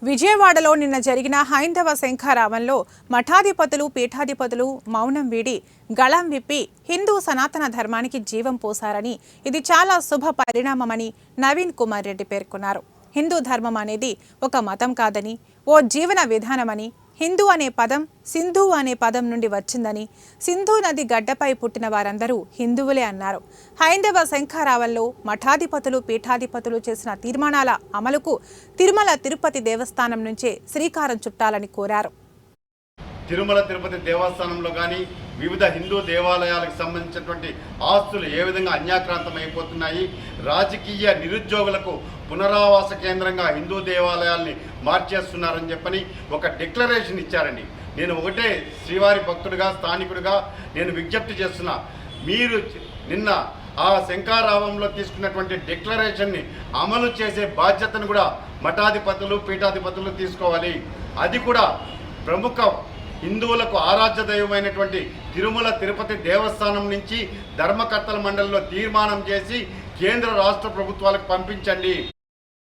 విజయవాడలో నిన్న జరిగిన హైందవ శంఖారావంలో మఠాధిపతులు పీఠాధిపతులు మౌనం వీడి గళం విప్పి హిందూ సనాతన ధర్మానికి జీవం పోశారని ఇది చాలా శుభ పరిణామమని నవీన్ కుమార్ రెడ్డి పేర్కొన్నారు. హిందూ ధర్మం అనేది ఒక మతం కాదని ఓ జీవన విధానమని, హిందూ అనే పదం సింధు అనే పదం నుండి వచ్చిందని, సింధు నది గడ్డపై పుట్టిన వారందరూ హిందువులే అన్నారు. హైందవ శంఖారావంలో మఠాధిపతులు పీఠాధిపతులు చేసిన తీర్మానాల అమలుకు తిరుమల తిరుపతి దేవస్థానం నుంచే శ్రీకారం చుట్టాలని కోరారు. తిరుమల తిరుపతి దేవస్థానంలో కానీ వివిధ హిందూ దేవాలయాలకు సంబంధించినటువంటి ఆస్తులు ఏ విధంగా అన్యాక్రాంతం అయిపోతున్నాయి, రాజకీయ నిరుద్యోగులకు పునరావాస కేంద్రంగా హిందూ దేవాలయాల్ని మార్చేస్తున్నారని చెప్పని ఒక డిక్లరేషన్ ఇచ్చారండి. నేను ఒకటే శ్రీవారి భక్తుడిగా స్థానికుడిగా నేను విజ్ఞప్తి చేస్తున్నా, మీరు నిన్న ఆ శంఖారావంలో తీసుకున్నటువంటి డిక్లరేషన్ని అమలు చేసే బాధ్యతను కూడా మఠాధిపతులు పీఠాధిపతులు తీసుకోవాలి. అది కూడా ప్రముఖ హిందువులకు ఆరాధ్య దైవమైనటువంటి తిరుమల తిరుపతి దేవస్థానం నుంచి ధర్మకర్తల మండలిలో తీర్మానం చేసి కేంద్ర రాష్ట్ర ప్రభుత్వాలకు పంపించండి.